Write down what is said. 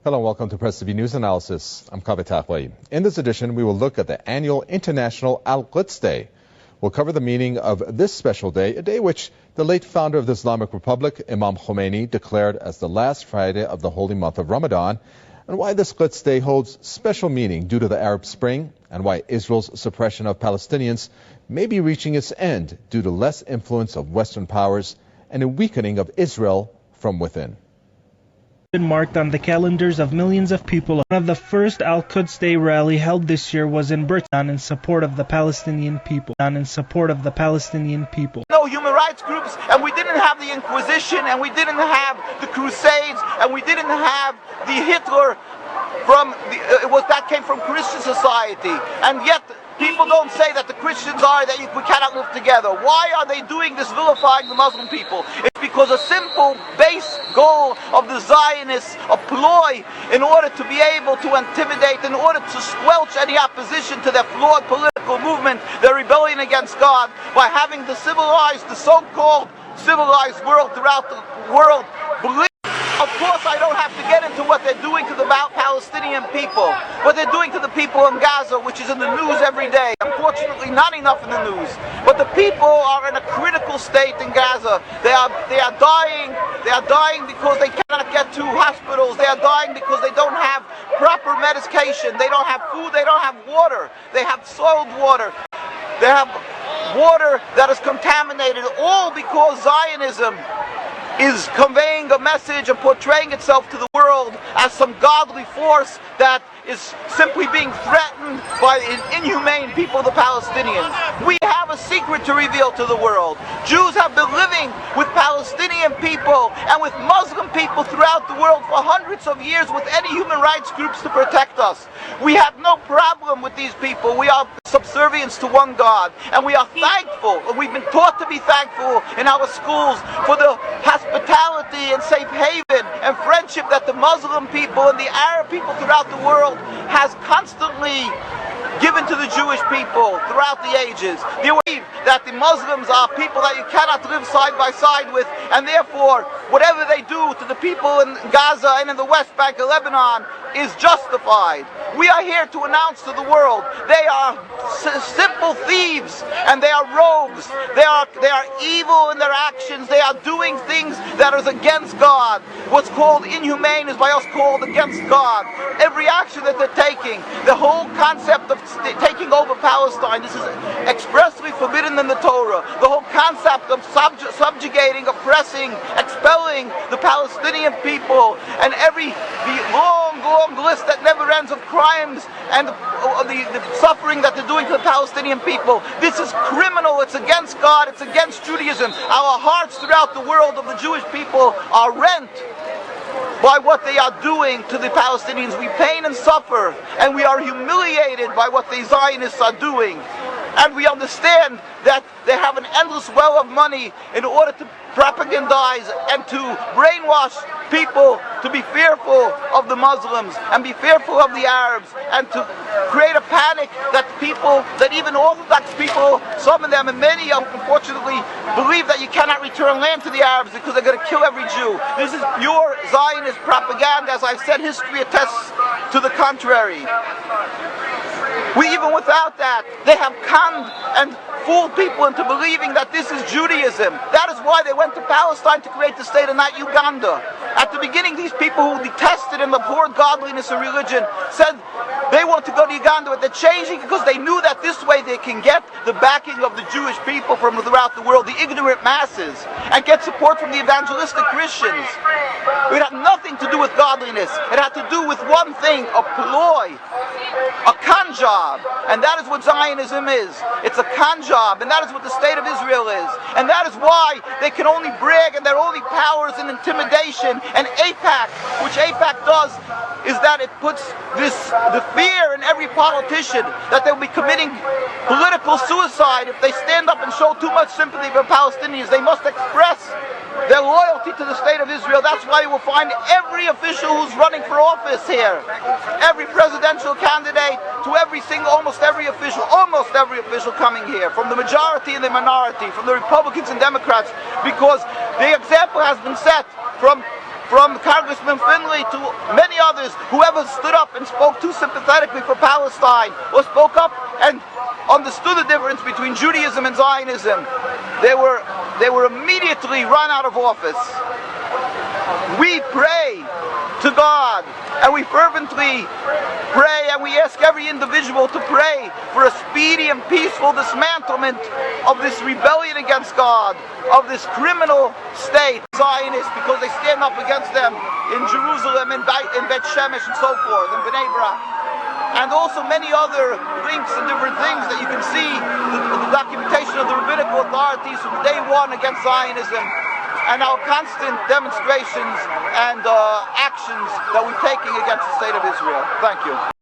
Hello and welcome to Press TV News Analysis. I'm Kaveh Taqwi. In this edition, we will look at the annual International Al-Quds Day. We'll cover the meaning of this special day, a day which the late founder of the Islamic Republic, Imam Khomeini, declared as the last Friday of the holy month of Ramadan, and why this Quds Day holds special meaning due to the Arab Spring, and why Israel's suppression of Palestinians may be reaching its end due to less influence of Western powers and a weakening of Israel from within. Marked on the calendars of millions of people. One of the first Al-Quds Day rally held this year was in Britain in support of the Palestinian people. No human rights groups, and we didn't have the Inquisition, and we didn't have the Crusades, and we didn't have the Hitler that came from Christian society, and yet people don't say that the Christians are that we cannot live together. Why are they doing this, vilifying the Muslim people? It's because a simple base goal of the Zionists, a ploy in order to be able to intimidate, in order to squelch any opposition to their flawed political movement, their rebellion against God, by having the so-called civilized world throughout the world believe. Of course, I don't have to get into what they're doing to the Palestinian people, what they're doing to the people in Gaza, which is in the news every day. Unfortunately, not enough in the news. But the people are in a critical state in Gaza. They are dying. They are dying because they cannot get to hospitals. They are dying because they don't have proper medication. They don't have food. They don't have water. They have soiled water. They have water that is contaminated, all because Zionism is conveying a message and portraying itself to the world as some godly force that is simply being threatened by inhumane people, the Palestinians. We have a secret to reveal to the world. Jews have been living with Palestinian people and with Muslim people throughout the world for hundreds of years with any human rights groups to protect us. We have no problem with these people. We are subservience to one God, and we are thankful, and we've been taught to be thankful in our schools for the hospitality and safe haven and friendship that the Muslim people and the Arab people throughout the world has constantly given to the Jewish people throughout the ages. They believe that the Muslims are people that you cannot live side by side with, and therefore whatever they do to the people in Gaza and in the West Bank of Lebanon is justified. We are here to announce to the world they are simple thieves and they are rogues. They are evil in their actions. They are doing things that is against God. What's called inhumane is by us called against God. Every action that they're taking, the whole concept of taking over Palestine, this is expressly forbidden in the Torah. The whole concept of subjugating, oppressing, expelling the Palestinian people, and the long list that never ends of crimes and the suffering that they're doing to the Palestinian people. This is criminal. It's against God. It's against Judaism. Our hearts throughout the world of the Jewish people are rent by what they are doing to the Palestinians. We pain and suffer, and we are humiliated by what the Zionists are doing. And we understand that they have an endless well of money in order to propagandize and to brainwash people to be fearful of the Muslims and be fearful of the Arabs, and to create a panic that even Orthodox people, some of them and many unfortunately, believe that you cannot return land to the Arabs because they're going to kill every Jew. This is pure Zionist propaganda. As I've said, history attests to the contrary. Even without that, they have conned and fooled people into believing that this is Judaism. That is why they went to Palestine to create the state and not Uganda. At the beginning, these people who detested and abhorred godliness and religion said they want to go to Uganda, but they're changing because they knew that this way they can get the backing of the Jewish people from throughout the world, the ignorant masses, and get support from the evangelistic Christians. It had nothing to do with godliness. It had to do with one thing, a ploy, a con job. And that is what Zionism is. It's a con job, and that is what the state of Israel is. And that is why they can only brag, and their only powers in intimidation. And AIPAC, which AIPAC does, is that it puts the fear in every politician that they'll be committing political suicide if they stand up and show too much sympathy for Palestinians. They must express their loyalty to the state of Israel. That's why you will find every official who's running for office here, every presidential candidate, to almost every official coming here, from the majority and the minority, from the Republicans and Democrats, because the example has been set from from Congressman Finley to many others, whoever stood up and spoke too sympathetically for Palestine or spoke up and understood the difference between Judaism and Zionism, they were immediately run out of office. We pray to God, and we fervently pray, and we ask every individual to pray for a speedy and peaceful dismantlement of this rebellion against God, of this criminal state, Zionists, because they stand up against them in Jerusalem, in Bet Shemesh, and so forth, in Bnei Brak. And also many other links and different things that you can see, the documentation of the rabbinical authorities from day one against Zionism, and our constant demonstrations and actions that we're taking against the state of Israel. Thank you.